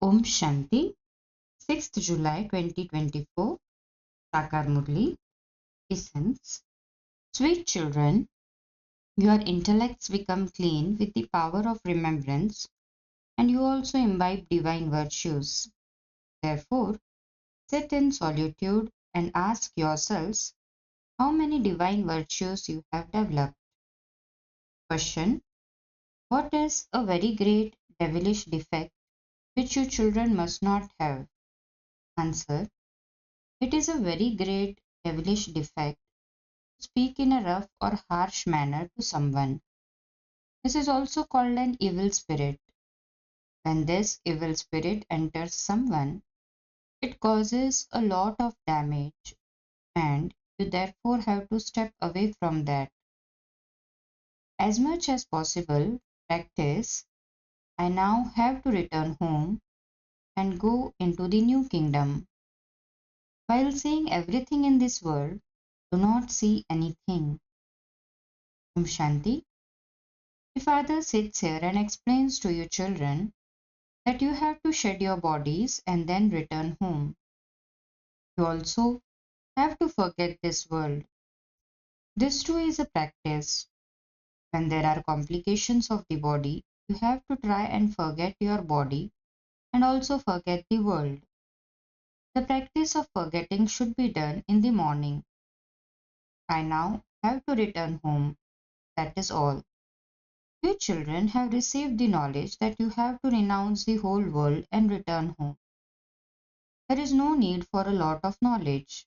Om Shanti, 6th July 2024, Sakar Murli, Essence. Sweet children, your intellects become clean with the power of remembrance, and you also imbibe divine virtues. Therefore, sit in solitude and ask yourselves how many divine virtues you have developed. Question: what is a very great devilish defect which you children must not have? Answer: it is a very great devilish defect to speak in a rough or harsh manner to someone. This is also called an evil spirit. When this evil spirit enters someone, it causes a lot of damage, and you therefore have to step away from that. As much as possible, practice. I now have to return home and go into the new kingdom. While seeing everything in this world, do not see anything. Om Shanti. The Father sits here and explains to you children that you have to shed your bodies and then return home. You also have to forget this world. This too is a practice. When there are complications of the body, you have to try and forget your body and also forget the world. The practice of forgetting should be done in the morning. I now have to return home. That is all. You children have received the knowledge that you have to renounce the whole world and return home. There is no need for a lot of knowledge.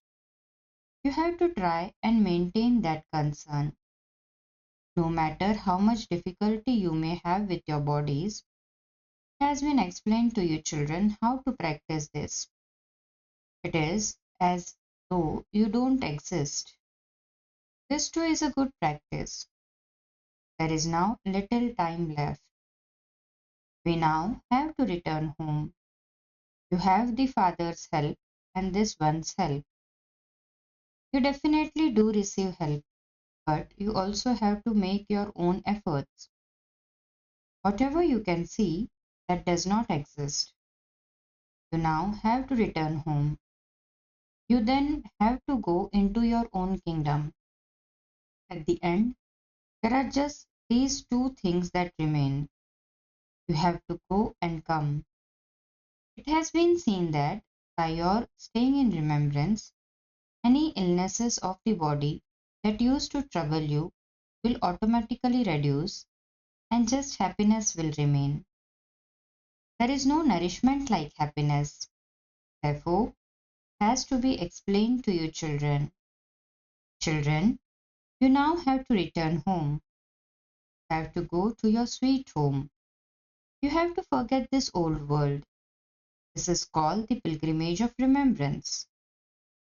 You have to try and maintain that concern. No matter how much difficulty you may have with your bodies, it has been explained to you children how to practice this. It is as though you don't exist. This too is a good practice. There is now little time left. We now have to return home. You have the Father's help and this one's help. You definitely do receive help, but you also have to make your own efforts. Whatever you can see, that does not exist. You now have to return home. You then have to go into your own kingdom. At the end, there are just these two things that remain. You have to go and come. It has been seen that by your staying in remembrance, any illnesses of the body that used to trouble you will automatically reduce and just happiness will remain. There is no nourishment like happiness. Therefore, has to be explained to you children. Children, you now have to return home. You have to go to your sweet home. You have to forget this old world. This is called the pilgrimage of remembrance.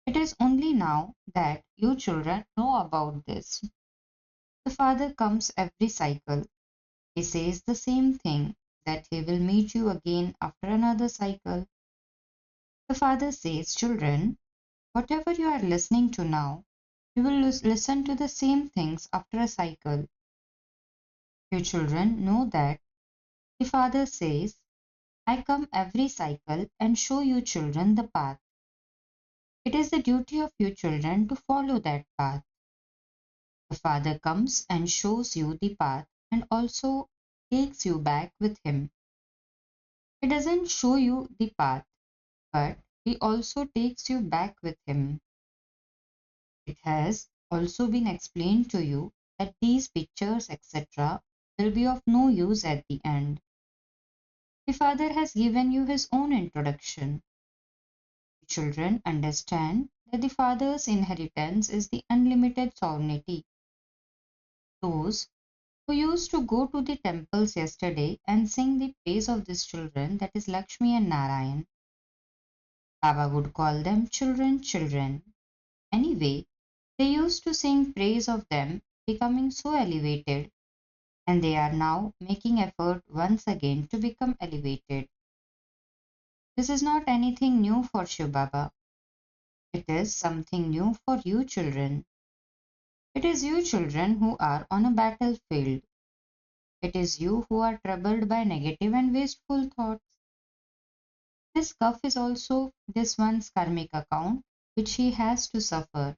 It is only now that you children know about this. The Father comes every cycle. He says the same thing, that he will meet you again after another cycle. The Father says, children, whatever you are listening to now, you will listen to the same things after a cycle. You children know that the Father says, I come every cycle and show you children the path. It is the duty of you children to follow that path. The Father comes and shows you the path and also takes you back with him. He doesn't show you the path, but he also takes you back with him. It has also been explained to you that these pictures, etc., will be of no use at the end. The Father has given you his own introduction. Children understand that the Father's inheritance is the unlimited sovereignty. Those who used to go to the temples yesterday and sing the praise of these children, that is Lakshmi and Narayan, Baba would call them children, children. Anyway, they used to sing praise of them becoming so elevated, and they are now making effort once again to become elevated. This is not anything new for Shiv Baba. It is something new for you children. It is you children who are on a battlefield. It is you who are troubled by negative and wasteful thoughts. This cuff is also this one's karmic account, which he has to suffer.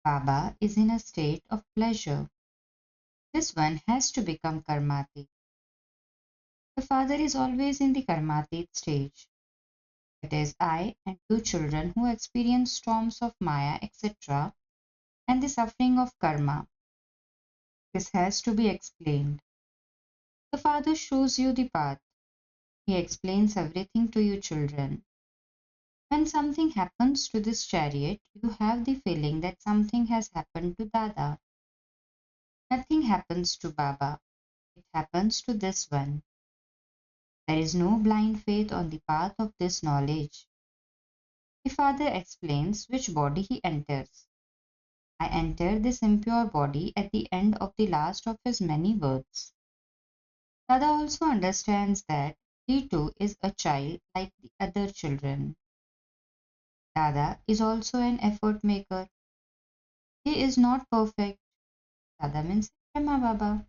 Baba is in a state of pleasure. This one has to become karmatik. The father is always in the karmatik stage. It is I and two children who experience storms of Maya, etc., and the suffering of karma. This has to be explained. The father shows you the path. He explains everything to you, children. When something happens to this chariot, you have the feeling that something has happened to Dada. Nothing happens to Baba. It happens to this one. There is no blind faith on the path of this knowledge. The father explains which body he enters. I enter this impure body at the end of the last of his many births. Dada also understands that he too is a child like the other children. Dada is also an effort maker. He is not perfect. Dada means Brahma Baba.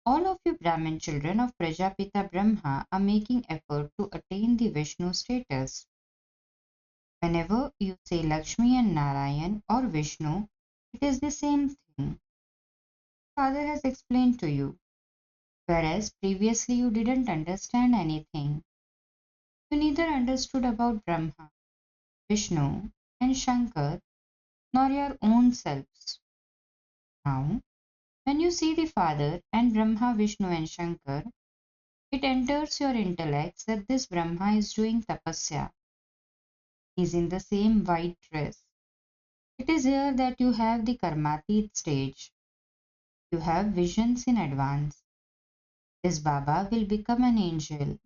All of you Brahmin children of Prajapita Brahma are making effort to attain the Vishnu status. Whenever you say Lakshmi and Narayan or Vishnu, it is the same thing. Father has explained to you, whereas previously you didn't understand anything. You neither understood about Brahma, Vishnu, and Shankar, nor your own selves. Now, when you see the Father and Brahma, Vishnu, and Shankar, it enters your intellects that this Brahma is doing tapasya. He is in the same white dress. It is here that you have the karmatit stage. You have visions in advance. This Baba will become an angel.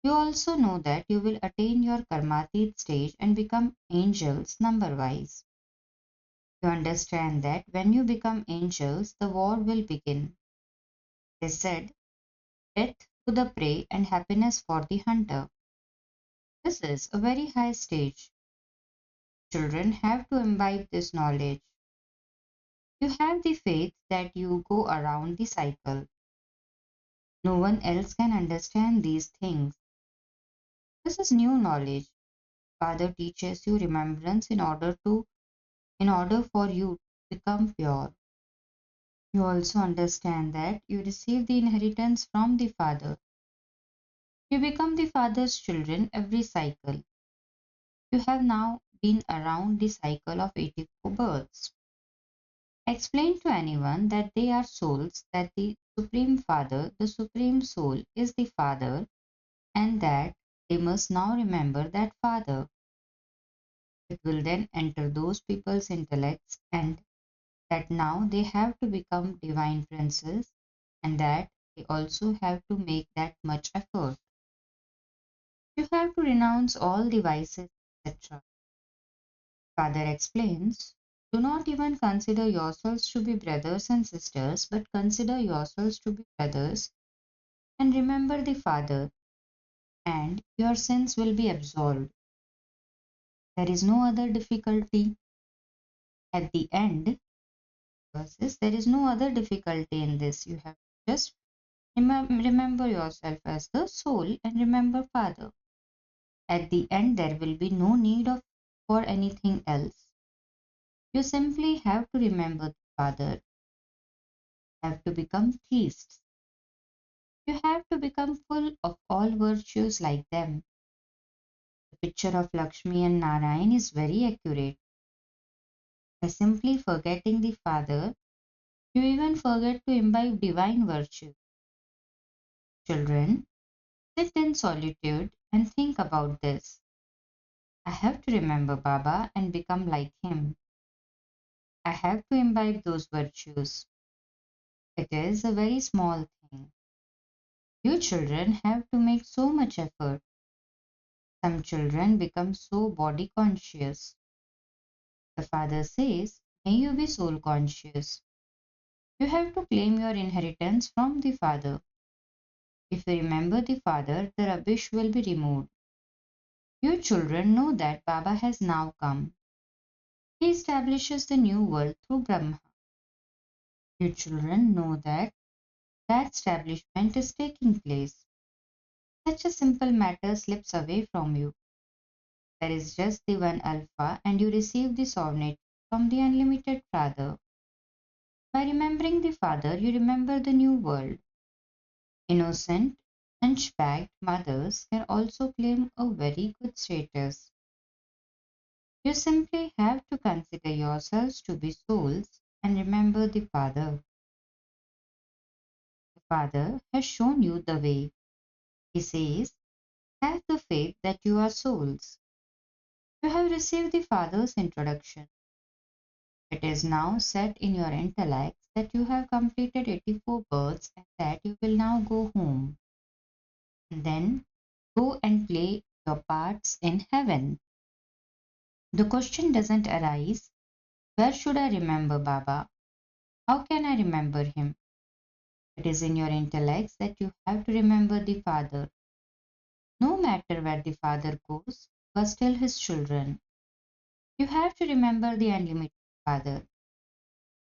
You also know that you will attain your karmatit stage and become angels number wise. You understand that when you become angels, the war will begin. They said, death to the prey and happiness for the hunter. This is a very high stage. Children have to imbibe this knowledge. You have the faith that you go around the cycle. No one else can understand these things. This is new knowledge. Father teaches you remembrance in order for you to become pure. You also understand that you receive the inheritance from the Father. You become the Father's children every cycle. You have now been around the cycle of 84 births. Explain to anyone that they are souls, that the Supreme Father, the Supreme Soul, is the Father, and that they must now remember that Father. It will then enter those people's intellects and that now they have to become divine princes and that they also have to make that much effort. You have to renounce all the vices, etc. Father explains, do not even consider yourselves to be brothers and sisters, but consider yourselves to be brothers and remember the Father, and your sins will be absolved. There is no other difficulty. At the end, verses, there is no other difficulty in this. You have to just remember yourself as the soul and remember Father. At the end, there will be no need of for anything else. You simply have to remember the Father, have to become theists. You have to become full of all virtues like them. The picture of Lakshmi and Narayan is very accurate. By simply forgetting the Father, you even forget to imbibe divine virtue. Children, sit in solitude and think about this. I have to remember Baba and become like him. I have to imbibe those virtues. It is a very small thing. You children have to make so much effort. Some children become so body conscious. The father says, may you be soul conscious. You have to claim your inheritance from the father. If you remember the father, the rubbish will be removed. You children know that Baba has now come. He establishes the new world through Brahma. You children know that that establishment is taking place. Such a simple matter slips away from you. There is just the one Alpha, and you receive the sovereignty from the unlimited Father. By remembering the Father, you remember the new world. Innocent, hunchbacked mothers can also claim a very good status. You simply have to consider yourselves to be souls and remember the Father. The Father has shown you the way. He says, have the faith that you are souls. You have received the Father's introduction. It is now set in your intellect that you have completed 84 births and that you will now go home. And then go and play your parts in heaven. The question doesn't arise, where should I remember Baba? How can I remember him? It is in your intellects that you have to remember the Father. No matter where the Father goes, you are still his children. You have to remember the unlimited Father.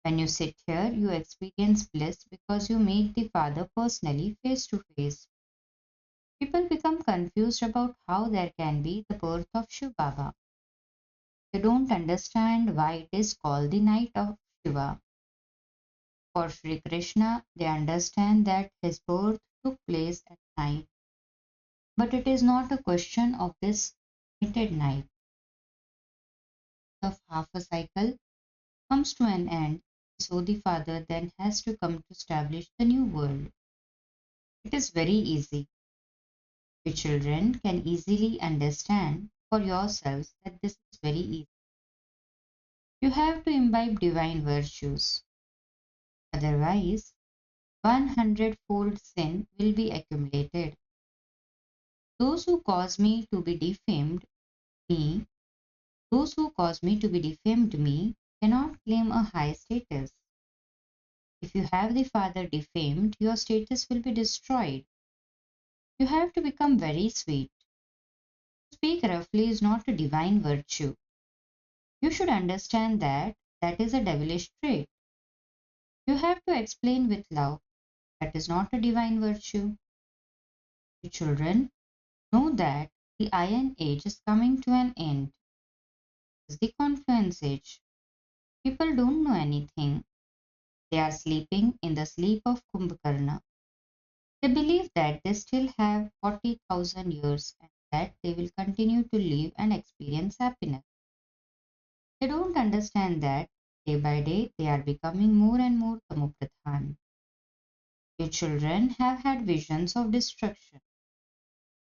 When you sit here, you experience bliss because you meet the Father personally, face to face. People become confused about how there can be the birth of Shiv Baba. They don't understand why it is called the night of Shiva. For Sri Krishna, they understand that his birth took place at night. But it is not a question of this limited night. Of half a cycle comes to an end, so the Father then has to come to establish the new world. It is very easy. The children can easily understand for yourselves that this is very easy. You have to imbibe divine virtues. Otherwise, 100-fold sin will be accumulated. Those who cause me to be defamed me, those who cause me to be defamed me cannot claim a high status. If you have the Father defamed, your status will be destroyed. You have to become very sweet. To speak roughly is not a divine virtue. You should understand that that is a devilish trait. You have to explain with love. That is not a divine virtue. The children know that the Iron Age is coming to an end. It is the Confluence Age. People don't know anything. They are sleeping in the sleep of Kumbhakarna. They believe that they still have 40,000 years and that they will continue to live and experience happiness. They don't understand that day by day they are becoming more and more Tamopradhan. Your children have had visions of destruction.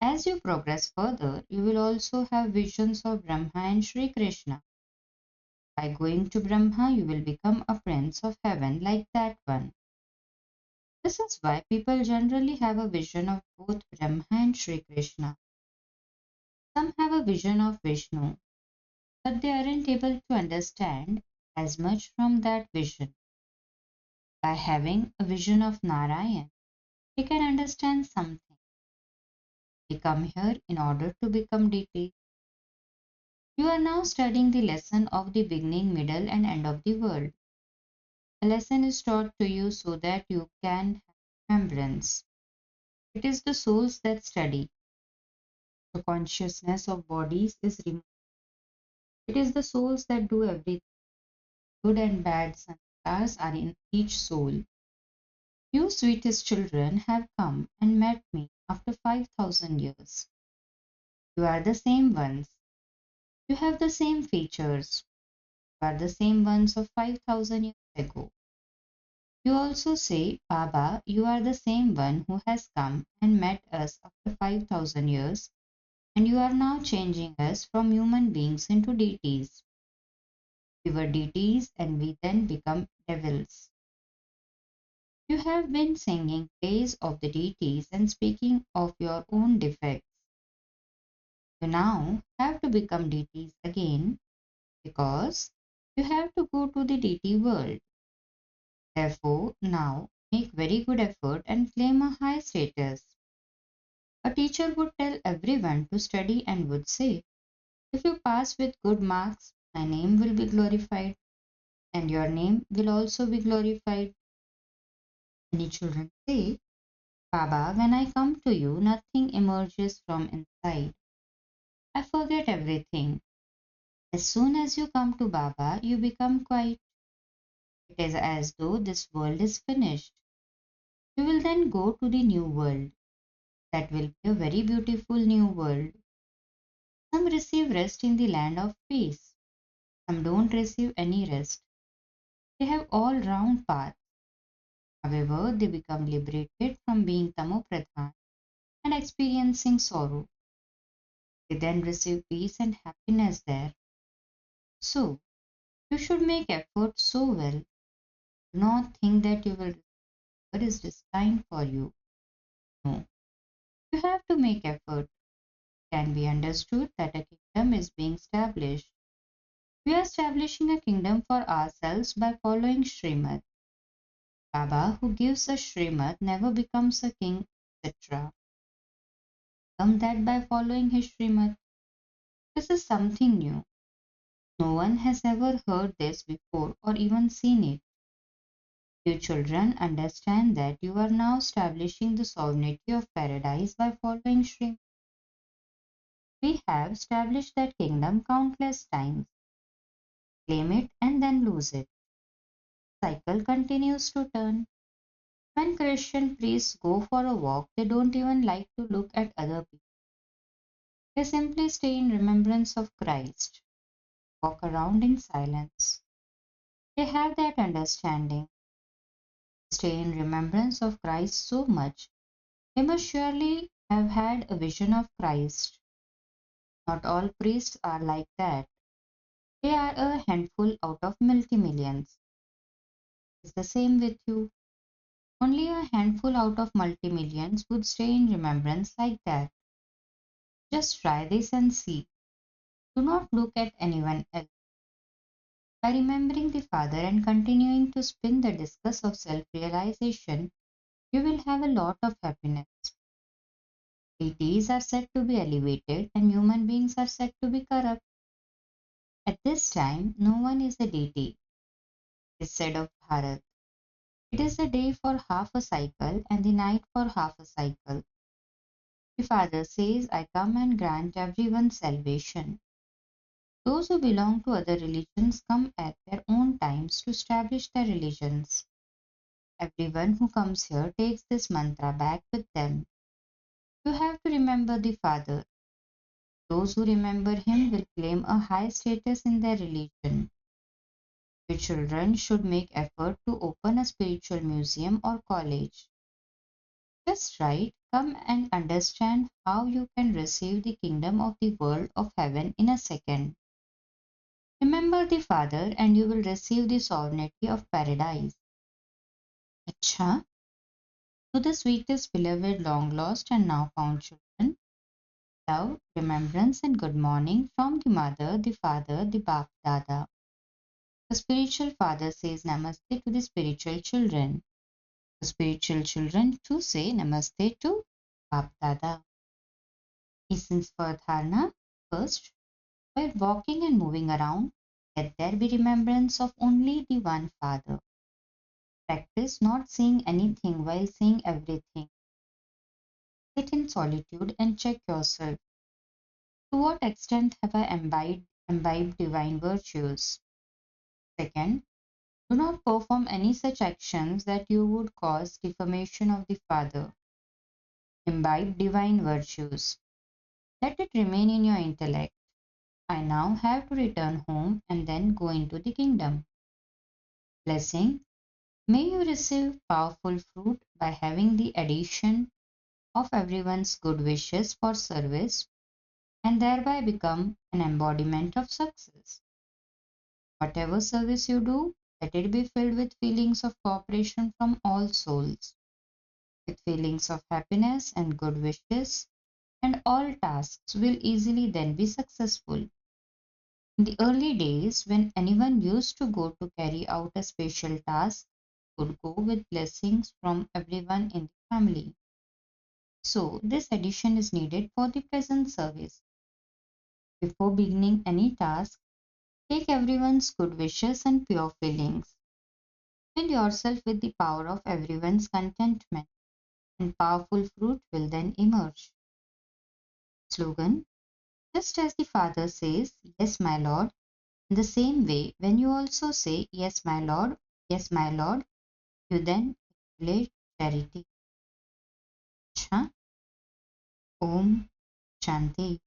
As you progress further, you will also have visions of Brahma and Sri Krishna. By going to Brahma, you will become a prince of heaven like that one. This is why people generally have a vision of both Brahma and Sri Krishna. Some have a vision of Vishnu, but they aren't able to understand as much from that vision. By having a vision of Narayan, they can understand something. They come here in order to become deity. You are now studying the lesson of the beginning, middle, and end of the world. A lesson is taught to you so that you can have remembrance. It is the souls that study. The consciousness of bodies is removed. It is the souls that do everything. Good and bad sanskars are in each soul. You sweetest children have come and met me after 5,000 years. You are the same ones. You have the same features. You are the same ones of 5,000 years ago. You also say, Baba, you are the same one who has come and met us after 5,000 years, and you are now changing us from human beings into deities. We were deities and we then become devils. You have been singing praise of the deities and speaking of your own defects. You now have to become deities again because you have to go to the deity world. Therefore, now make very good effort and claim a high status. A teacher would tell everyone to study and would say, if you pass with good marks, my name will be glorified, and your name will also be glorified. Many children say, Baba, when I come to you, nothing emerges from inside. I forget everything. As soon as you come to Baba, you become quiet. It is as though this world is finished. You will then go to the new world. That will be a very beautiful new world. Some receive rest in the land of peace. Some don't receive any rest. They have all round paths. However, they become liberated from being tamopradhan and experiencing sorrow. They then receive peace and happiness there. So, you should make effort so well. Do not think that you will receive what is destined for you. No, you have to make effort. It can be understood that a kingdom is being established. We are establishing a kingdom for ourselves by following Srimad. Baba, who gives us Srimad, never becomes a king, etc. Come that by following his Srimad. This is something new. No one has ever heard this before or even seen it. You children understand that you are now establishing the sovereignty of paradise by following Srimad. We have established that kingdom countless times. Claim it and then lose it. Cycle continues to turn. When Christian priests go for a walk, they don't even like to look at other people. They simply stay in remembrance of Christ, walk around in silence. They have that understanding. Stay in remembrance of Christ so much, they must surely have had a vision of Christ. Not all priests are like that. They are a handful out of multi-millions. It's the same with you. Only a handful out of multi-millions would stay in remembrance like that. Just try this and see. Do not look at anyone else. By remembering the Father and continuing to spin the discus of self realization, you will have a lot of happiness. Deities are said to be elevated and human beings are said to be corrupt. At this time, no one is a deity, it is said of Bharat. It is the day for half a cycle and the night for half a cycle. The Father says, I come and grant everyone salvation. Those who belong to other religions come at their own times to establish their religions. Everyone who comes here takes this mantra back with them. You have to remember the Father. Those who remember him will claim a high status in their religion. Your children should make effort to open a spiritual museum or college. Just right, come and understand how you can receive the kingdom of the world of heaven in a second. Remember the Father and you will receive the sovereignty of paradise. Acha, to the sweetest beloved long lost and now found children, love, remembrance and good morning from the mother, the father, the Bap Dada. The spiritual father says namaste to the spiritual children. The spiritual children too say namaste to Bap Dada. Essence for dharana. First, while walking and moving around, let there be remembrance of only the one Father. Practice not seeing anything while seeing everything. Sit in solitude and check yourself. To what extent have I imbibed divine virtues? Second, do not perform any such actions that you would cause defamation of the Father. Imbibe divine virtues. Let it remain in your intellect. I now have to return home and then go into the kingdom. Blessing. May you receive powerful fruit by having the addition of everyone's good wishes for service and thereby become an embodiment of success. Whatever service you do, let it be filled with feelings of cooperation from all souls, with feelings of happiness and good wishes, and all tasks will easily then be successful. In the early days, when anyone used to go to carry out a special task, would go with blessings from everyone in the family. So, this addition is needed for the present service. Before beginning any task, take everyone's good wishes and pure feelings. Fill yourself with the power of everyone's contentment and powerful fruit will then emerge. Slogan: just as the Father says, "Yes, my Lord," in the same way, when you also say, yes, my Lord, you then relate charity. Cha, Om Shanti.